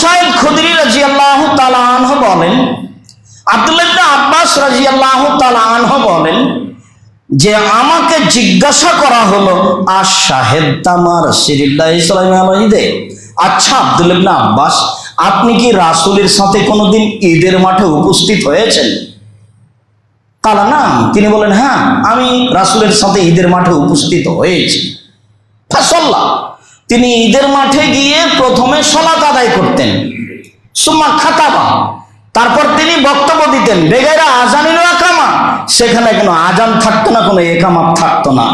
সাঈদ খুদরি রাদিয়াল্লাহু তাআলা আনহু বলেন, আব্দুল্লাহ ইবনে আব্বাস রাদিয়াল্লাহু তাআলা আনহু বলেন যে আমাকে জিজ্ঞাসা করা হলো আশাহিদতা মা রাসূলিল্লাহ সাল্লাল্লাহু আলাইহি ওয়াসাল্লাম, আচ্ছা আব্দুল্লাহ ইবনে আব্বাস, আপনি কি রাসূলের সাথে কোনোদিন ঈদের মাঠে উপস্থিত হয়েছেন? কালা না, তিনি বলেন হ্যাঁ, আমি রাসূলের সাথে ঈদের মাঠে উপস্থিত হয়েছি। ফাসাল্লাহ, তিনি ঈদের মাঠে গিয়ে প্রথমে সালাত আদায় করতেন, সুম্মা খাতাবা, তারপর তিনি বক্তব্য দিতেন বেগাইরা আজানিল ইকামা, সেখানে কোনো আজান থাকতো না, কোনো একামাত থাকতো না।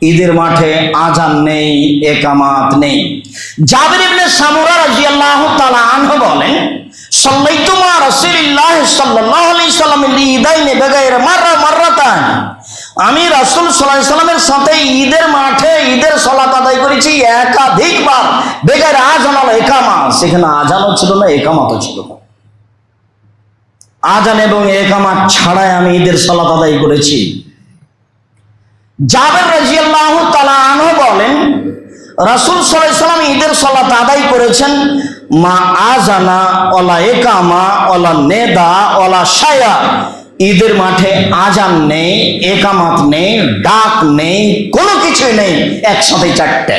ঈদের মাঠে আজান নেই, একামাত নেই। জাবির ইবনে সামুরা রাদিয়াল্লাহু তাআলা আনহু বলেন, সাল্লাইতু মা রাসূলিল্লাহ সাল্লাল্লাহু আলাইহি ওয়াসাল্লাম ঈদাইনি বেগাইরা মাররাতান, আমি রাসূল সাল্লাল্লাহু আলাইহি ওয়াসাল্লামের সাথে ঈদের মাঠে ঈদের সালাত আদায় করেছি একাধিকবার, বেগাইরা আজান ওয়াল ইকামা, সেখানে আজানও ছিল না, একামাতও ছিল না। আজান এবং একামাত ছাড়াই আমি ঈদের সালাত আদায় করেছি। জাবের রাদিয়াল্লাহু তাআলা আনহু বলেন, রাসূল সাল্লাল্লাহু আলাইহি ওয়াসাল্লাম ঈদের সালাত আদায় করেছেন মা আজানা ওয়ালা ইকামা ওয়ালা নেদা ওয়ালা শায়া, ঈদের মাঠে আজান নেই, একামাত নেই, ডাক নেই, কোনো কিছুই নেই, একসাথে চারটে।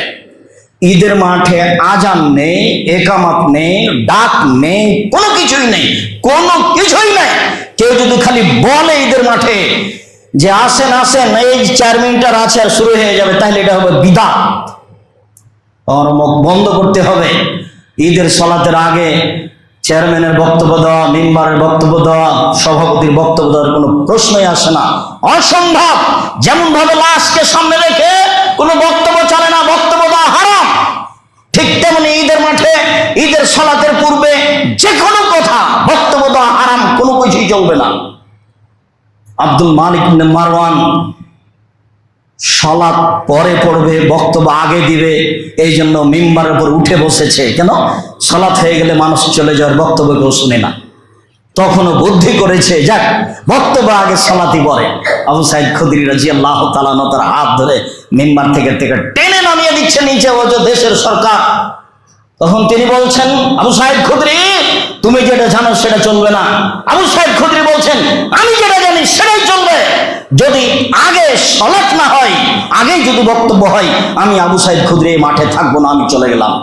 ঈদের মাঠে আজান নেই, একামাত নেই, ডাক নেই, কোনো কিছুই নেই, কোনো কিছুই নেই। কেউ যদি খালি বলে ঈদের মাঠে যে আসেন আসেন, এই 4 মিনিট আর আছে আর শুরু হয়ে যাবে, তাহলে এটা হবে বিদআত। আর মুখ বন্ধ করতে হবে। ঈদের সালাতের আগে চেয়ারম্যানের বক্তব্য দেওয়া, মেম্বারের বক্তব্য দেওয়া, সভাপতির বক্তব্য দেওয়ার কোনো প্রশ্নই আসে না, অসম্ভব। যেমন ভাবে লাশকে সামনে রেখে কোনো বক্তব্য চলে না, বক্তব্য দেওয়া হারাম, ঠিক তেমনি ঈদের মাঠে ঈদের সালাতের পূর্বে যে কোনো কথা বক্তব্য দেওয়া হারাম, কোনো কিছুই চলবে না। আব্দুল মালিক ইবনে মারওয়ান সালাত পরে পড়বে, বক্তব্য আগে দিবে, এই জন্য মিম্বারের উপর উঠে বসেছে। কেন? সালাত হয়ে গেলে মানুষ চলে যাওয়ার, বক্তব্য কেউ শুনে না। তখনও বুদ্ধি করেছে, যাক বক্তব্য আগে সালাতই পড়ে। আবু সাঈদ খুদরি রাদিয়াল্লাহু তাআলা আনহু তার হাত ধরে মিম্বার থেকে টেনে নামিয়ে দিচ্ছে নিচে, ও যে দেশের সরকার। তখন তিনি বলছেন, আবু সাঈদ খুদরি, তুমি যেটা জানো সেটা চলবে না। আবু সাঈদ খুদরি বলছেন, আমি যেটা জানি সেটাই চলবে। যদি আগে সালাত না হয়, আগেই যদি বক্তব্য হয়, আমি আবু সাঈদ খুদরি মাঠে থাকবো না, আমি চলে গেলাম।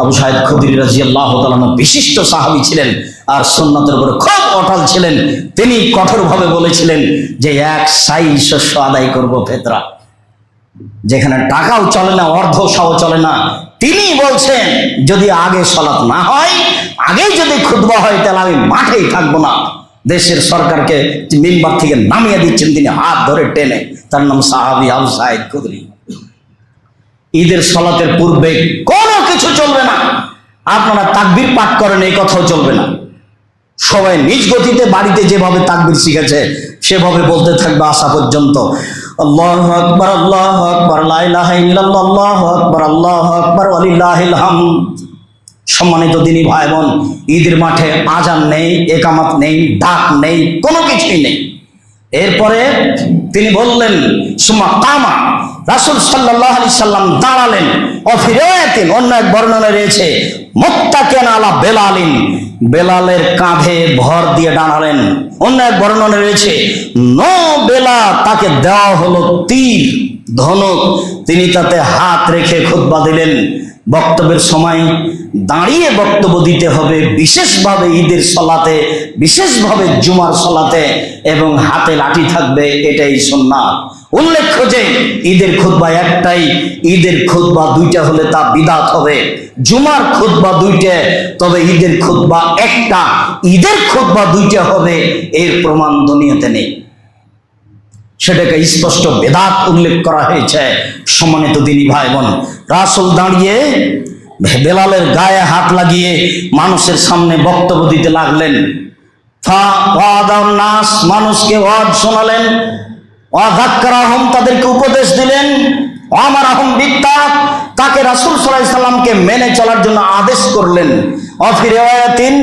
আবু সাঈদ খুদরি রাদিয়াল্লাহু তাআলা বিশিষ্ট সাহাবী ছিলেন আর সুন্নাতের উপর খুব অটল ছিলেন। তিনি কঠোরভাবে বলেছিলেন যে 1 সাই শস্য আদায় করব ফেতরা, যেখানে টাকাও চলে না, অর্ধ সাও চলে না। তিনি বলছেন যদি আগে সালাত না হয়, আগেই যদি খুতবা হয়, তাহলে আমি মাঠেই থাকবো না। দেশের সরকারকে মিম্বার থেকে নামিয়ে দিচ্ছেন তিনি হাত ধরে টেনে। তার নাম সাহাবী আবু সাঈদ খুদরি। ঈদের সালাতের পূর্বে কোনো কিছু চলবে না। আপনারা তাকবীর পাঠ করেন, এই কথাও চলবে না। সবাই নিজ গতিতে বাড়িতে যেভাবে তাকবীর শিখেছে সেভাবে বলতে থাকবে আসা পর্যন্ত। আল্লাহু আকবার, আল্লাহু আকবার, লা ইলাহা ইল্লাল্লাহ, আল্লাহু আকবার, আল্লাহু আকবার, ওয়ালিল্লাহিল হামদ। সম্মানিত দিনী ভাই বোন, ঈদের মাঠে আজান নেই, একামাত নেই, ডাক নেই, কোনো কিছুই নেই। এরপরে তিনি বললেন সুম্মা কামা, রাসূল সাল্লাল্লাহু আলাইহি সাল্লাম দাঁড়ালেন। অফিরায়াতিন, অন্য এক বর্ণনায় রয়েছে মুত্তাকিন আলা বেলালিন, বেলালের কাঁধে ভর দিয়ে দাঁড়ালেন। অন্য এক বর্ণনায় রয়েছে বেলা, তাকে দেওয়া হলো তীর ধনুক, তিনি তাতে হাত রেখে খুতবা দিলেন। বক্তব্যের সময় দাঁড়িয়ে বক্তব্য দিতে হবে, বিশেষভাবে ঈদের সালাতে, বিশেষভাবে জুমার সালাতে, এবং হাতে লাঠি থাকবে, এটাই সুন্নাত। উল্লেখ্য যে ঈদের খুতবা একটাই, ঈদের খুতবা 2টা হলে তা বিদআত হবে। জুমার খুতবা 2টা, তবে ঈদের খুতবা একটা। ঈদের খুতবা 2টা হবে, এর প্রমাণ দুনিয়াতে নেই, সেটাকে স্পষ্ট বেদাত উল্লেখ করা হয়েছে। সম্মানিত দিনী ভাই বোন, রাসূল দাঁড়িয়ে বেলালের গায়ে হাত লাগিয়ে মানুষের সামনে বক্তব্য দিতে লাগলেন। নাস, মানুষকে ওয়াজ শোনালেন। ওয়াযাক্কারাহুম, তাদেরকে উপদেশ দিলেন। আমারাহুম বিত্তাক, তাকে রাসূল সাল্লাল্লাহু আলাইহি সাল্লামকে মেনে চলার জন্য আদেশ করলেন। অফি রিওয়ায়াতিন,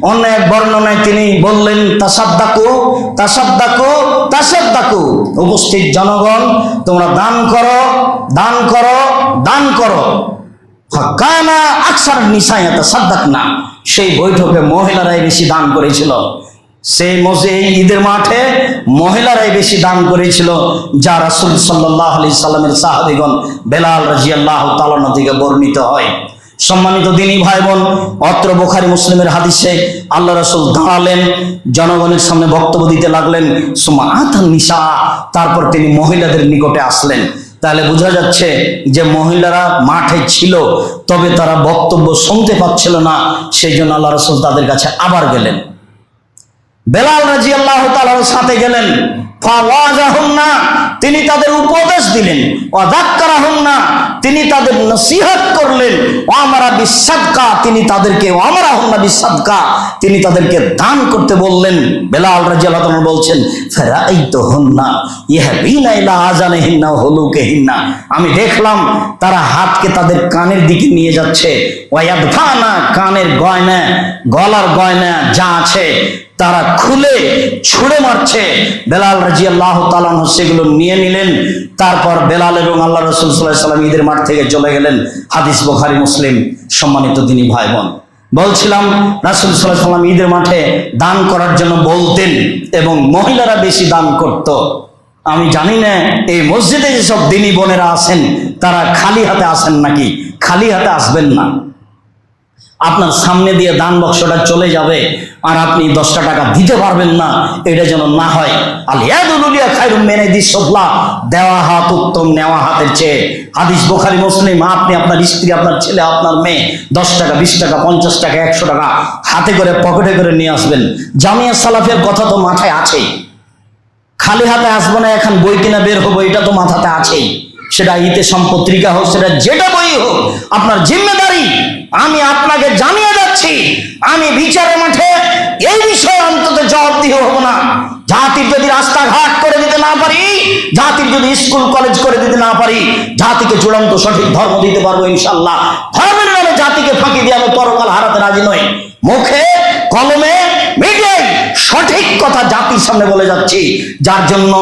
অন্য এক বর্ণনায় তিনি বললেন তাসাদ্দাকু, তাসাদ্দাকু, তাসাদ্দাকু, উপস্থিত জনগণ তোমরা দান করো, দান করো, দান করো। ফাকানা আকসার নিসা ইয়াতাসাদ্দাকনা, সেই বৈঠকে মহিলারাই বেশি দান করেছিল। সেই এই ঈদের মাঠে মহিলারাই বেশি দান করেছিল, যা রাসূল সাল্লাল্লাহু আলাইহি সাল্লামের সাহাবীগণ বেলাল রাদিয়াল্লাহু তাআলা থেকে বর্ণিত হয়। সম্মানিত দিনী ভাই বোন, অত্র বুখারী মুসলিমের হাদিসে আল্লাহ রাসূল দাঁড়ালেন, জনগণের সামনে বক্তব্য দিতে লাগলেন। সুমা আতান নিসা, তারপর তিনি মহিলাদের নিকটে আসলেন। তাহলে বোঝা যাচ্ছে যে মহিলারা মাঠে ছিল, তবে তারা বক্তব্য শুনতে পাচ্ছিল না, সেই জন্য আল্লাহ রাসূল তাদের কাছে আবার গেলেন। বেলাল রাদিয়াল্লাহু তাআলার সাথে গেলেন। ফাওয়াজাহুন্না, তিনি তাদের উপদেশ দিলেন। ওয়াযাক্কারাহুন্না, তিনি তাদের নসিহত করলেন। ওয়ামারা বিসাদকা, তিনি তাদেরকে ওয়ামারাহুন্না বিসাদকা, তিনি তাদেরকে দান করতে বললেন। বেলাল রাদিয়াল্লাহু তাআলা বলছেন, ফারাআইতুহুন্না ইয়াহবিনা ইলা আযানিহিন্না ওয়া হুলুকিহিন্না, আমি দেখলাম তারা হাতকে তাদের কানের দিকে নিয়ে যাচ্ছে। ওয়ায়াদফানা, কানের গয়না, গলার গয়না যা আছে তারা খুলে ছুঁড়ে মারছে। বেলাল রাদিয়াল্লাহু তাআলা সেগুলো নিয়ে নিলেন। তারপর বেলাল এবং আল্লাহ রাসূল সাল্লাল্লাহু আলাইহি ওয়াসাল্লাম ঈদের মাঠ থেকে চলে গেলেন। হাদিস বুখারী মুসলিম। সম্মানিত দিনী ভাই বোন, বলছিলাম রাসূল সাল্লাল্লাহু আলাইহি ওয়াসাল্লাম ঈদের মাঠে দান করার জন্য বলতেন এবং মহিলারা বেশি দান করত। আমি জানি না এই মসজিদে যেসব দিনী বোনেরা আছেন তারা খালি হাতে আসেন নাকি। খালি হাতে আসবেন না। আপনার সামনে দিয়ে দান বক্সটা চলে যাবে আর আপনি 10টা টাকা দিতে পারবেন না, এটা যেন না হয়। আল ইয়াদুল উলিয়া খায়রুম মিন ইয়াদিস সুফলা, দেওয়া হাত উত্তম নেওয়া হাতের চেয়ে। হাদিস বুখারী মুসলিম। আপনি আপনার স্ত্রী, আপনার ছেলে, আপনার মেয়ে 10 টাকা, 20 টাকা, 50 টাকা, 100 টাকা হাতে করে পকেটে করে নিয়ে আসবেন। জামিয়া সালাফের কথা তো মাথায় আছেই। খালি হাতে আসবো না, এখন বই কিনা বের হবো, এটা তো মাথাতে আছেই। সেটা ইতিসাম পত্রিকা হোক, সেটা যেটা বই হোক, আপনার জিম্মেদারি। আমি আপনাকে জানিয়ে যাচ্ছি, আমি বিচারের মাঠে এই বিষয়ে অন্তত জবাবদিহি হব না। জাতির যদি রাস্তাঘাট করে দিতে না পারি, জাতির যদি স্কুল কলেজ করে দিতে না পারি, জাতিকে চূড়ান্ত সঠিক ধর্ম দিতে পারবো ইনশাআল্লাহ। ধর্মের নামে জাতিকে ফাঁকি দিয়ে আমি পরকাল হারাতে রাজি নই। মুখে কলমে মিডিয়ায় সঠিক কথা জাতির সামনে বলে যাচ্ছি। যার জন্য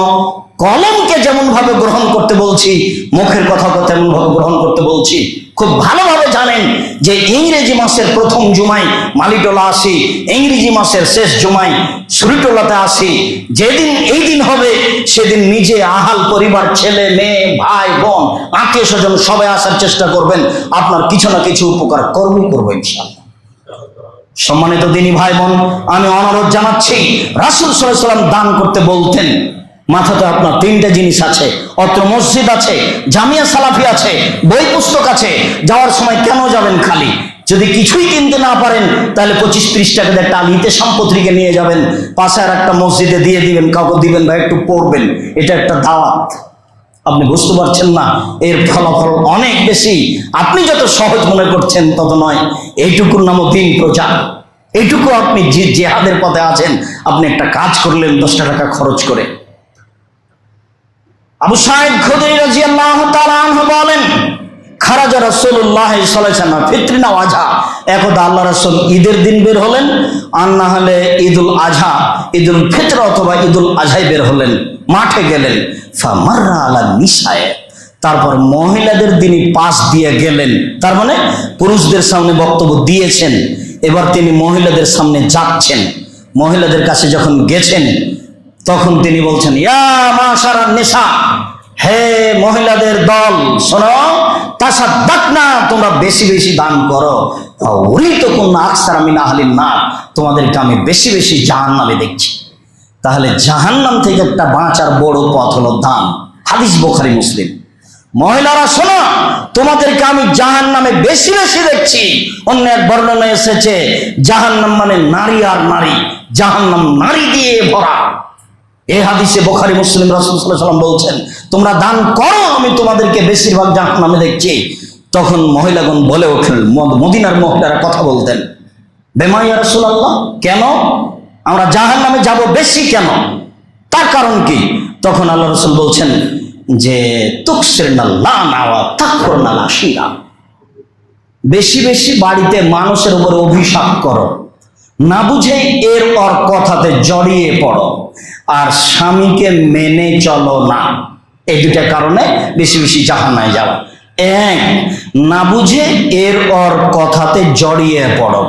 কলমকে যেমন ভাবে গ্রহণ করতে বলছি, মুখের কথাকে তেমন ভাবে গ্রহণ করতে বলছি। খুব ভালোভাবে জানেন যে ইংরেজি মাসের প্রথম জুমায় মালিটোলা আসি, ইংরেজি মাসের শেষ জুমায় সুরিটোলাতে আসি। যেদিন এই দিন হবে সেদিন নিজে আহাল পরিবার, ছেলে মেয়ে, ভাই বোন, আত্মীয় স্বজন সবাই আসার চেষ্টা করবেন। আপনার কিছু না কিছু উপকার করবো ইনশাআল্লাহ। সম্মানিত দিনী ভাই বোন, আমি অনুরোধ জানাচ্ছি, রাসূল সাল্লাল্লাহু আলাইহি ওয়াসাল্লাম দান করতে বলতেন। মাথাতে আপনার 3টে জিনিস আছে। অত্র মসজিদ আছে, জামিয়া সালাফি আছে, বই পুস্তক আছে। যাওয়ার সময় কেন যাবেন খালি? যদি কিছুই কিনতে না পারেন তাহলে 25-30 টাকা দিয়ে একটা ইতিসাম পত্রিকা নিয়ে যাবেন, পাশে আর একটা মসজিদে দিয়ে দিবেন, কাউকে দিবেন বা একটু পড়বেন। এটা একটা দাওয়াত। আপনি বুঝতে পারছেন না, এর ফলাফল অনেক বেশি। আপনি যত সহজ মনে করছেন তত নয়। এইটুকুর নামও দিন প্রচার। এইটুকু আপনি যে জিহাদের পথে আছেন, আপনি একটা কাজ করলেন 10টা টাকা খরচ করে। আবু সাঈদ খুদরি রাদিয়াল্লাহু তাআলা আনহু বলেন, খারাজা রাসূলুল্লাহ সাল্লাল্লাহু আলাইহি ওয়াসাল্লাম ফিতরিনা ওয়াজা, একদা আল্লাহ রাসূল ঈদের দিন বের হলেন, আর না হলে ঈদুল আজহা, ঈদুল ফিতর অথবা ঈদুল আজহায় বের হলেন, মাঠে গেলেন। ফামাররা আলা নিসায়ে, তারপর মহিলাদের তিনি পাশ দিয়ে গেলেন। তার মানে পুরুষদের সামনে বক্তব্য দিয়েছেন, এবার তিনি মহিলাদের সামনে যাচ্ছেন। মহিলাদের কাছে যখন গেছেন তখন তিনি বলছেন, ইয়া মাশারান নিসা, হে মহিলাদের দল, শোনো, তাসাদ্দাকনা, তোমরা বেশি বেশি দান করো। উরিতুকুন্না আকসারা মিন আহলিন নার, তোমাদেরকে আমি বেশি বেশি জাহান্নামে দেখছি। তাহলে জাহান্নাম থেকে একটা বাঁচার বড় পথ হলো দান। হাদিস বুখারী মুসলিম। মহিলারা শোনো, তোমাদেরকে আমি জাহান্নামে বেশি বেশি দেখছি। অন্য এক বর্ণনায় এসেছে জাহান্নাম মানে নারী আর নারী, জাহান্নাম নারী দিয়ে ভরা। এই হাদিসে বুখারী মুসলিম রাসূল সাল্লাল্লাহু আলাইহি ওয়াসাল্লাম বলছেন, তোমরা দান করো, আমি তোমাদেরকে বেশিরভাগ জাহান্নামে দেখছি। তখন মহিলাগণ বলে উঠলেন, মদিনার মহিলারা কথা বলতেন, বেমা ইয়া রাসূলুল্লাহ, কেন আমরা জাহান্নামে যাব বেশি কেন? তার কারণ কি? তখন আল্লাহ রাসূল বলছেন যে তুকসিরনা লানা ওয়া তাকফুরনা আশিরা, বেশি বেশি বাড়িতে মানুষের উপর অভিশাপ করো, না বুঝে এর ওর কথাতে জড়িয়ে পড়ো, আর স্বামীকে মেনে চলো না। এই দুটা কারণে বেশি বেশি জাহান্নামে যাওয়া। এক, না বুঝে এর ওর কথাতে জড়িয়ে পড়ো।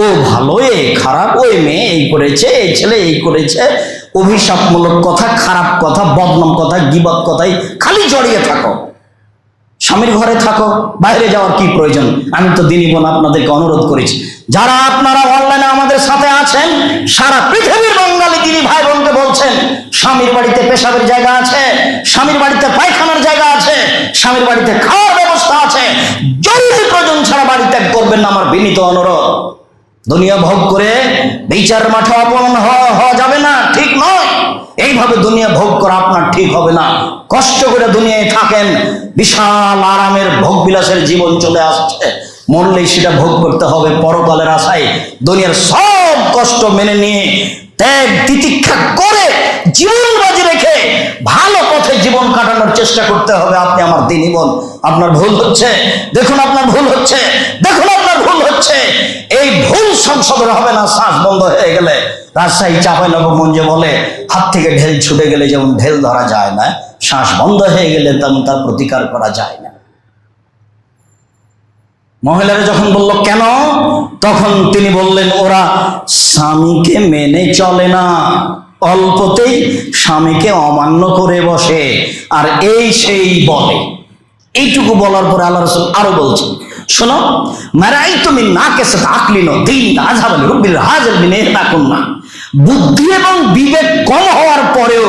ও ভালো, এ খারাপ, ওই মেয়ে এই করেছে, এই ছেলে এই করেছে, অভিশাপমূলক কথা, খারাপ কথা, বদনাম কথা, গীবত কথাই খালি জড়িয়ে থাকো। স্বামীর ঘরে থাকো, বাইরে যাওয়ার কি প্রয়োজন? আমি তো দিনই বোন আপনাদেরকে অনুরোধ করেছি, যারা আপনারা অনলাইনে আমাদের সাথে আছেন, সারা পৃথিবীর বাঙালি দিনী ভাই বোনকে বলছেন, স্বামীর বাড়িতে পেশাবের জায়গা আছে, স্বামীর বাড়িতে পায়খানার জায়গা আছে, স্বামীর বাড়িতে খাওয়ার ব্যবস্থা আছে, জরুরি প্রয়োজন ছাড়া বাড়ি ত্যাগ করবেন না, আমার বিনীত অনুরোধ। দুনিয়া ভোগ করে বিচার মাঠে অপমান হওয়া যাবে না, ঠিক নয়। এইভাবে দুনিয়া ভোগ করা আপনার ঠিক হবে না। কষ্ট করে দুনিয়ায় থাকেন, বিশাল আরামের ভোগ বিলাসের জীবন চলে আসছে, মরলেই সেটা ভোগ করতে হবে পরকালের আশায়। দুনিয়ার সব কষ্ট মেনে নিয়ে ত্যাগ তিতিক্ষা করে জীবন বাজি রেখে ভালো পথে জীবন কাটানোর চেষ্টা করতে হবে। আপনি আমার দিনী বোন, আপনার ভুল হচ্ছে, দেখুন আপনার ভুল হচ্ছে, দেখুন আপনার ভুল হচ্ছে। এই ভুল সংশোধন হবে না শ্বাস বন্ধ হয়ে গেলে। রাজশাহী চাঁপাইনবাবগঞ্জে বলে, হাত থেকে ঢেল ছুটে গেলে যেমন ঢেল ধরা যায় না, শ্বাস বন্ধ হয়ে গেলে তেমন তার প্রতিকার করা যায় না। মহিলারা যখন বলল কেন, তখন তিনি বললেন, ওরা স্বামীকে মেনে চলে না, অল্পতেই স্বামীকে অমান্য করে বসে, আর এই সেই বলে। এইটুকু বলার পরে আল্লাহ রাসূল আরো বলছেন, শোনো, মারাই তুমি না কেসে আকলিনো দিন আজহাবাল রুবিল হাজাল বিনেহতা কুন্না। বুদ্ধি এবং বিবেক কম হওয়ার পরেও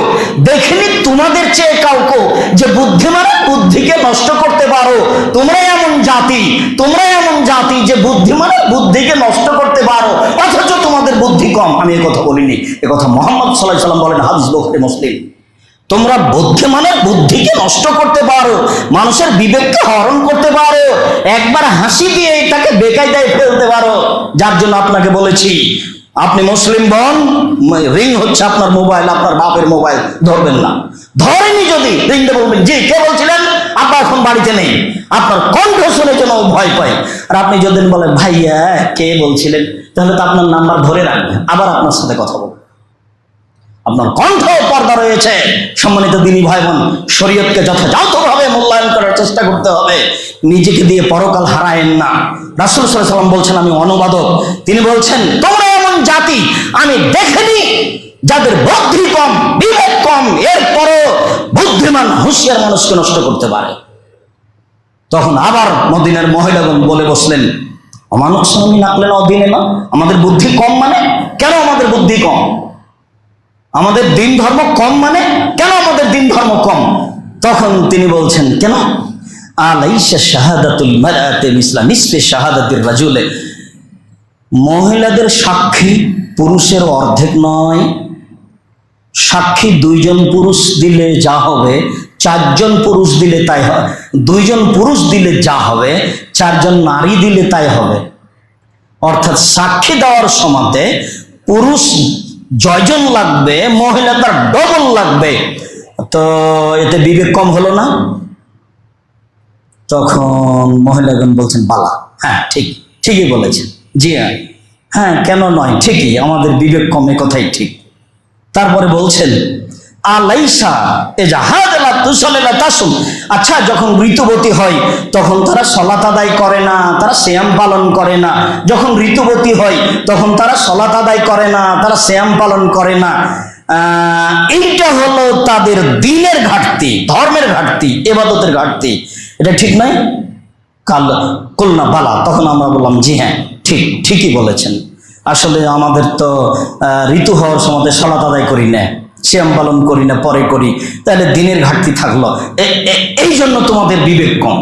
দেখিনি তোমাদের চেয়ে কাউকে যে বুদ্ধিমানের বুদ্ধিকে নষ্ট করতে পারো। তোমরা এমন জাতি যে বুদ্ধিমানের বুদ্ধিকে নষ্ট করতে পারো, অথচ তোমাদের বুদ্ধি কম। আমি এ কথা বলিনি, এ কথা মুহাম্মদ সাল্লাল্লাহু আলাইহি ওয়াসাল্লাম বলেন, হাদিস বুখারী মুসলিম। তোমরা বুদ্ধিমানের বুদ্ধিকে নষ্ট করতে পারো, মানুষের বিবেককে হরণ করতে পারো, একবার হাসি দিয়ে এটাকে বেকায়দায় ফেলতে পারো। যার জন্য আপনাকে বলেছি, আপনি মুসলিম বোন, রিং হচ্ছে আপনার মোবাইল, আপনার বাপের মোবাইল, ধরবেন না। ধরেনি যদি রিং দিয়ে বলবেন, জি কে বলছিলেন, আপা এখন বাড়িতে নেই। আপনার কণ্ঠ শুনে যেন ভয় পায়। আর আপনি যদি বলেন ভাইয়া কে বলছিলেন, তাহলে তো আপনার নাম্বার ধরে রাখবেন, আবার আপনার সাথে কথা বলবেন। আপনার কণ্ঠ পর্দা রয়েছে। সম্মানিত দিনী ভাই বোন, শরীয়তকে যথাযথভাবে মূল্যায়ন করার চেষ্টা করতে হবে, নিজেকে দিয়ে পরকাল হারায়েন না। রাসূল সাল্লাল্লাহু আলাইহি ওয়াসাল্লাম বলছেন, আমি অনুবাদক, তিনি বলছেন, তোমরা এমন জাতি আমি দেখিনি যাদের বুদ্ধি কম, বিবেক কম, এরপরও বুদ্ধিমান হুঁশিয়ার মানুষকে নষ্ট করতে পারে। তখন আবার মদিনার মহিলাগণ বলে বসলেন, অমানুষ স্বামী নাকলেন অদিনে না, আমাদের বুদ্ধি কম মানে কেন? আমাদের বুদ্ধি কম, আমাদের দিন ধর্ম কম মানে কেন? আমাদের দিন ধর্ম কম। তখন তিনি বলছেন, কেন? আলাইসা শাহাদাতুল মারআতি মিসলা নিসফি শাহাদাতির রাজুলে। মহিলাদের সাক্ষী পুরুষের অর্ধেক নয়। সাক্ষী 2 জন পুরুষ দিলে যা হবে, 4 জন পুরুষ দিলে তাই হয়। 2 জন পুরুষ দিলে যা হবে, 4 জন নারী দিলে তাই হবে। অর্থাৎ সাক্ষী দেওয়ার সময়তে পুরুষ জয়জন লাগবে, মহিলা তার ডবল লাগবে। তো এতে বিবেক কম হলো না? তখন মহিলাগণ বলছেন, বালা, হ্যাঁ ঠিকই বলেছেন, জি হ্যাঁ কেন নয়, ঠিকই, আমাদের বিবেক কম, এ কথাই ঠিক। তারপরে বলছেন, আলাইসা এজাহাদালা তুসালেলা তাসুম। আচ্ছা, যখন ঋতুবতী হয় তখন তারা সালাত আদায় করে না, তারা সিয়াম পালন করে না। যখন ঋতুবতী হয় তখন তারা সালাত আদায় করে না, তারা সিয়াম পালন করে না। এইটা হলো তাদের দিনের ঘাটতি, ধর্মের ঘাটতি, ইবাদতের ঘাটতি। এটা ঠিক নয়? কুলনা বালা, তখন আমরা বললাম, জি হ্যাঁ ঠিকই বলেছেন। আসলে আমাদের তো ঋতু হওয়ার সময় সালাত আদায় করি না, সিয়াম পালন করি না, পরে করি, তাহলে দিনের ঘাটতি থাকলো। এই জন্য তোমাদের বিবেক কম,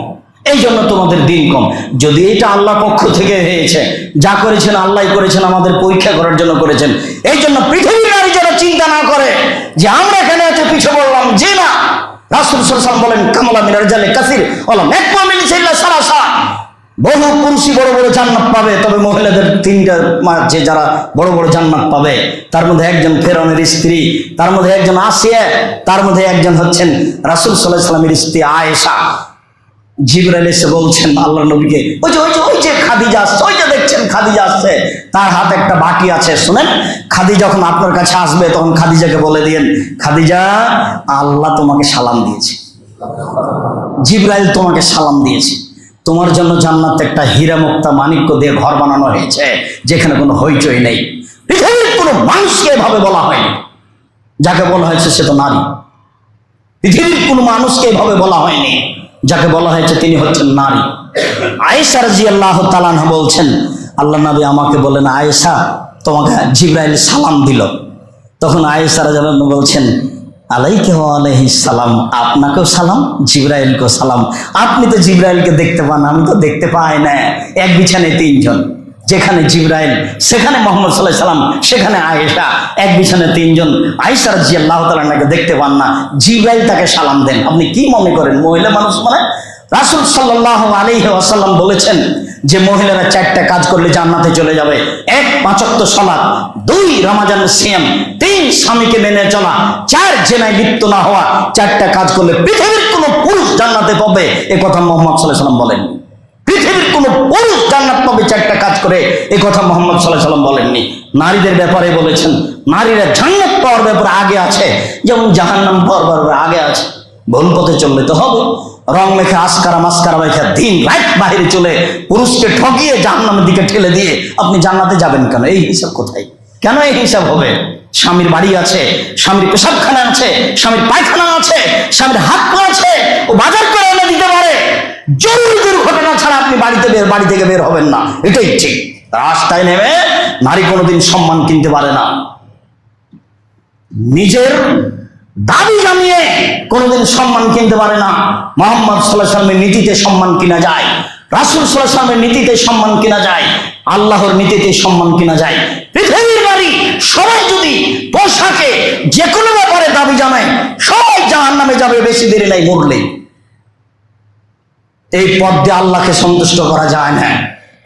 এই জন্য তোমাদের দিন কম। যদি এটা আল্লাহ পক্ষ থেকে হয়েছে, যা করেছেন আল্লাহ করেছেন, আমাদের পরীক্ষা করার জন্য করেছেন। এই জন্য পৃথিবীর নারী যারা চিন্তা না করে যে আমরা এখানে এসে পিছু বললাম, যে না, রাসূল সাল্লাল্লাহু আলাইহি ওয়াসাল্লাম বলেন, কামালা মিনার জালে কাসির ওয়ালা মাকমা মিন ইল্লা সালাসা। বহু পুরুষই বড় বড় জান্নাত পাবে, তবে মহিলাদের 3টা যে যারা বড় বড় জান্নাত পাবে, তার মধ্যে একজন ফেরাউনের স্ত্রী, তার মধ্যে একজন আসিয়া, তার মধ্যে একজন হচ্ছেন রাসূল সাল্লাল্লাহু আলাইহি ওয়াসাল্লামের স্ত্রী আয়েশা। জিবরাইল এসে বলছেন আল্লাহর নবীকে, ওই যে খাদিজা আসছে, ওই যে দেখছেন খাদিজা আসছে, তার হাতে একটা বাটি আছে, শুনেন, খাদিজা যখন আপনার কাছে আসবে তখন খাদিজাকে বলে দিয়েন, খাদিজা, আল্লাহ তোমাকে সালাম দিয়েছে। জিবরাইল তোমাকে সালাম দিয়েছে, তোমার জন্য জান্নাতে একটা হীরা মুক্তা মাণিক্য দিয়ে ঘর বানানো হয়েছে, যেখানে কোনো হইচই নেই। পৃথিবীর কোনো মানুষকে এভাবে বলা হয়নি। যাকে বলা হয়েছে সে তো নারী। পৃথিবীর কোনো মানুষকে এভাবে বলা হয়নি, যাকে বলা হয়েছে তিনি হচ্ছেন নারী। আয়েশা রাদিয়াল্লাহু তাআলা আনহা বলছেন, আল্লাহ নবী আমাকে বলেন, আয়েশা তোমাকে জিবরাইল সালাম দিল। তখন আয়েশা রাদিয়াল্লাহু আনহা বলছেন, আলাইকা ওয়া আলাইহিস সালাম, আপনাকেও সালাম, জিবরাইলকেও সালাম। আপনি তো জিবরাইলকে দেখতে পান, আমি তো দেখতে পাই না। এক বিছানায় তিনজন, যেখানে জিবরাইল সেখানে মুহাম্মদ সাল্লাল্লাহু আলাইহি সাল্লাম, সেখানে আয়েশা, এক বিছানায় তিনজন। আয়েশা রাদিয়াল্লাহু তাআলা আনহাকে দেখতে পান না, জিবরাইল তাকে সালাম দেন। আপনি কি মনে করেন মহিলা মানুষ মানে? রাসূল সাল্লাল্লাহু আলাইহি ওয়াসাল্লাম বলেছেন যে মহিলারা 4টা কাজ করলে জান্নাতে চলে যাবে। 1 5 ওয়াক্ত সালাত, 2 রমজান সিয়াম, 3 স্বামীকে মেনে চলা, 4 জেনায় লিপ্ত না হওয়া। 4টা কাজ করলে পৃথিবীর কোনো পুরুষ জান্নাতে পাবে, এ কথা মুহাম্মদ সাল্লাল্লাহু আলাইহি সাল্লাম বলেন। পৃথিবীর কোনো পুরুষ জান্নাত পাবে 4টা কাজ করে, এ কথা মুহাম্মদ সাল্লাল্লাহু আলাইহি সাল্লাম বলেননি। নারীদের ব্যাপারে বলেছেন, নারীরা জান্নাত পাওয়ার ব্যাপারে আগে আছে, যেমন জাহান্নাম পাওয়ার ব্যাপারে আগে আছে। ভুল পথে চললে তো হবে, রং মেখে আসকারা মাস্কারা মেখে দিন রাত বাইরে চলে পুরুষকে ঠকিয়ে জাহান্নামের দিকে ঠেলে দিয়ে আপনি জান্নাতে যাবেন কেন? এই হিসাব কোথায়? কেন এই হিসাব হবে? স্বামীর বাড়ি আছে, স্বামীর পেশাবখানা আছে, স্বামীর পায়খানা আছে, স্বামীর হাত পা আছে, ও বাজার করে এনে দিতে পারে। জরুরি দুর্ঘটনা ছাড়া আপনি বাড়ি থেকে বের হবেন না, এটাই ঠিক। রাস্তায় নেমে নারী কোনোদিন সম্মান কিনতে পারে না। নিজের দাবি জানিয়ে কোনোদিন সম্মান কিনতে পারে না। মুহাম্মদ সাল্লাল্লাহু আলাইহি ওয়াসাল্লামের নীতিতে সম্মান কিনা যায়, রাসূল সাল্লাল্লাহু আলাইহি ওয়াসাল্লামের নীতিতে সম্মান কিনা যায়, আল্লাহর নীতিতে সম্মান কিনা যায়। পৃথিবীর নারী সবাই যদি পোশাকে যে কোনো ব্যাপারে দাবি জানায়, সবাই জাহান্নামে যাবে, বেশি দেরি নাই, মরলেই। এই পথ দিয়ে আল্লাহকে সন্তুষ্ট করা যায় না।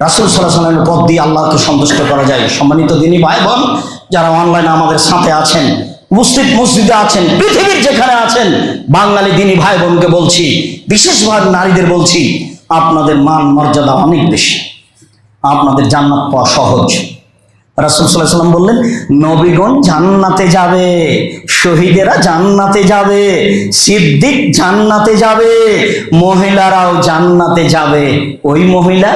রাসূল সাল্লাল্লাহু আলাইহি ওয়াসাল্লামের পথ দিয়ে আল্লাহকে সন্তুষ্ট করা যায়। সম্মানিত দিনী ভাই বোন, যারা অনলাইনে আমাদের সাথে আছেন, উপস্থিত মসজিদে আছেন, পৃথিবীর যেখানে আছেন, বাঙালি দিনী ভাই বোনকে বলছি, বিশেষভাবে নারীদের বলছি, আপনাদের মান মর্যাদা অনেক বেশি, আপনাদের জান্নাত পাওয়া সহজ। রাসূল সাল্লাল্লাহু আলাইহি ওয়াসাল্লাম বললেন, নবীগণ জান্নাতে যাবে, শহীদেরা জান্নাতে যাবে, সিদ্দিক জান্নাতে যাবে, মহিলারাও জান্নাতে যাবে। ওই মহিলা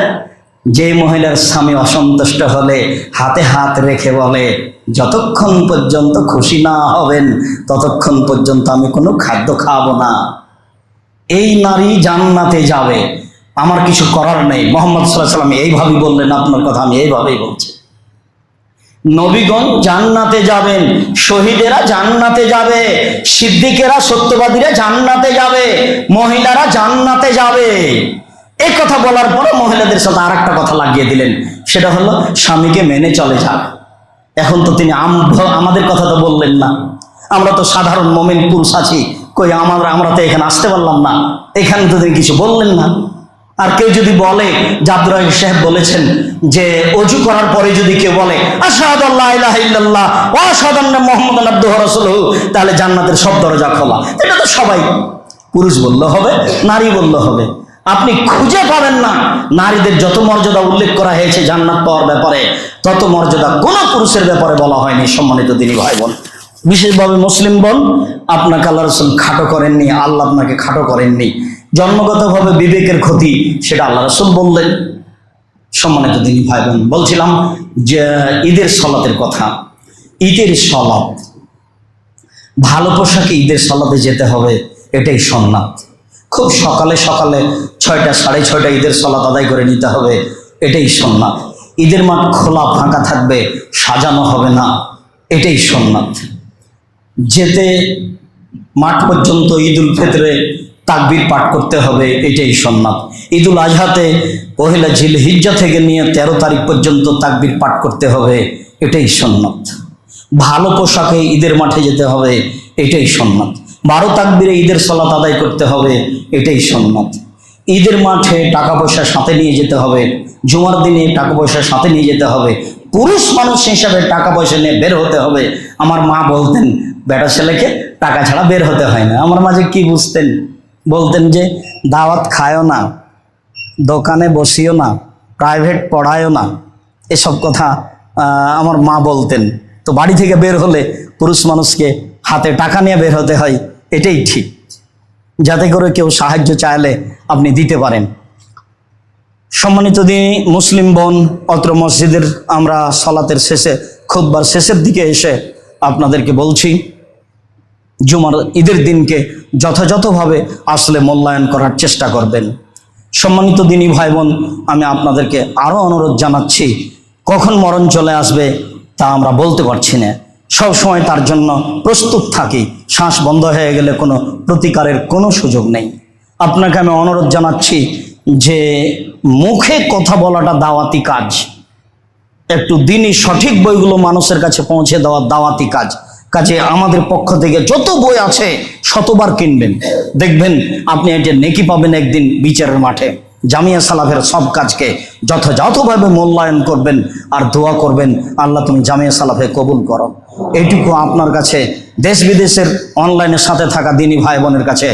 যে মহিলার স্বামী অসন্তুষ্ট হলে হাতে হাত রেখে বলে, যতক্ষণ পর্যন্ত খুশি না হবেন ততক্ষণ পর্যন্ত আমি কোনো খাদ্য খাবো না, এই নারী জান্নাতে যাবে। আমার কিছু করার নেই। মুহাম্মদ সাল্লাল্লাহু আলাইহি ওয়াসাল্লাম এইভাবেই বললেন, আপনার কথা আমি এইভাবেই বলছি। নবীগণ জান্নাতে যাবেন, শহীদেরা জান্নাতে যাবে, সিদ্দিকেরা সত্যবাদীরা জান্নাতে যাবে, মহিলারা জান্নাতে যাবে। এই কথা বলার পরে মহিলাদের সাথে আরেকটা কথা লাগিয়ে দিলেন, সেটা হলো স্বামীকে মেনে চলে যাবে। এখন তো তিনি আমাদের কথা তো বললেন না, আমরা তো সাধারণ মুমিন পুরুষ আছি, কই আমরা তো এখানে আসতে পারলাম না, এখানে তো তিনি কিছু বললেন না। আর কেউ যদি বলে, আব্দুর রাজ্জাক সাহেব বলেছেন যে ওযু করার পরে যদি কেউ বলে আশহাদু আল্লা ইলাহা ইল্লাল্লাহ ওয়া আশহাদু আন্না মুহাম্মাদান আবদুহু ওয়া রাসূলুহু, তাহলে জান্নাতের সব দরজা খোলা। এটা তো সবাই, পুরুষ বললে হবে, নারী বললে হবে। আপনি খুঁজে পাবেন না নারীদের যত মর্যাদা উল্লেখ করা হয়েছে জান্নাত পাওয়ার ব্যাপারে, তত মর্যাদা কোনো পুরুষের ব্যাপারে বলা হয়নি। সম্মানিত দিনী ভাই বোন, বিশেষভাবে মুসলিম বোন, আপনাকে আল্লাহ রাসূল খাটো করেননি, আল্লাহ আপনাকে খাটো করেননি। জন্মগতভাবে বিবেকের ক্ষতি, সেটা আল্লাহ রাসূল বললেন। সম্মানিত দিনী ভাই বোন, বলছিলাম যে ঈদের সালাতের কথা। ঈদের সালাত, ভালো পোশাকে ঈদের সালাতে যেতে হবে, এটাই সুন্নাত। খুব সকালে সকালে 6টা 6:30 ঈদের সালাত আদায় করে নিতে হবে, এটাই সুন্নাত। ঈদের মাঠ খোলা ফাঁকা থাকবে, সাজানো হবে না, এটাই সুন্নাত। যেতে মাঠ পর্যন্ত ঈদুল ফিতরে তাকবীর পাঠ করতে হবে, এটাই সুন্নাত। ঈদুল আজহাতে 1 জিলহিজ্জা থেকে নিয়ে 13 তারিখ পর্যন্ত তাকবীর পাঠ করতে হবে, এটাই সুন্নাত। ভালো পোশাকে ঈদের মাঠে যেতে হবে, এটাই সুন্নাত। 12 তাকবীরে ঈদের সালাত আদায় করতে হবে, এটাই সুন্নাত। ঈদের মাঠে টাকা পয়সা সাথে নিয়ে যেতে হবে, জুমার দিনে টাকা পয়সা সাথে নিয়ে যেতে হবে, পুরুষ মানুষ হিসাবে টাকা পয়সা নিয়ে বের হতে হবে। আমার মা বলতেন, বেটা ছেলেকে টাকা ছাড়া বের হতে হয় না। আমার মাঝে কি বুঝতেন? বলতেন যে দাওয়াত খায়ও না, দোকানে বসিও না, প্রাইভেট পড়ায়ও না, এসব কথা আমার মা বলতেন। তো বাড়ি থেকে বের হলে পুরুষ মানুষকে হাতে টাকা নিয়ে বের হতে হয়, এটাই ঠিক। যাতে করে কেউ সাহায্য চাইলে আপনি দিতে পারেন। সম্মানিত দিনী মুসলিম বোন, অত্র মসজিদের আমরা সালাতের শেষে, খুতবার শেষের দিকে এসে আপনাদেরকে বলছি, জুমার ঈদের দিনকে যথাযথভাবে আসলে মূল্যায়ন করার চেষ্টা করবেন। সম্মানিত দিনী ভাই বোন, আমি আপনাদেরকে আরও অনুরোধ জানাচ্ছি, কখন মরণ চলে আসবে তা আমরা বলতে পারছি না, সব সময় তার জন্য প্রস্তুত থাকি। শ্বাস বন্ধ হয়ে গেলে কোনো প্রতিকারের কোনো সুযোগ নেই। আপনাকে আমি অনুরোধ জানাচ্ছি যে মুখে কথা বলাটা দাওয়াতি কাজ, একটু দিনই সঠিক বইগুলো মানুষের কাছে পৌঁছে দেওয়া দাওয়াতি কাজ। কাজে আমাদের পক্ষ থেকে যত বই আছে শতবার কিনবেন, দেখবেন আপনি এটা নেকি পাবেন একদিন বিচারের মাঠে। জামিয়া সালাফের সব কাজকে যথাযথভাবে মূল্যায়ন করবেন আর দোয়া করবেন, আল্লাহ তুমি জামিয়া সালাফে কবুল করো। এইটুকু আপনার কাছে দেশ বিদেশের অনলাইনের সাথে থাকা দিনী ভাই বোনের কাছে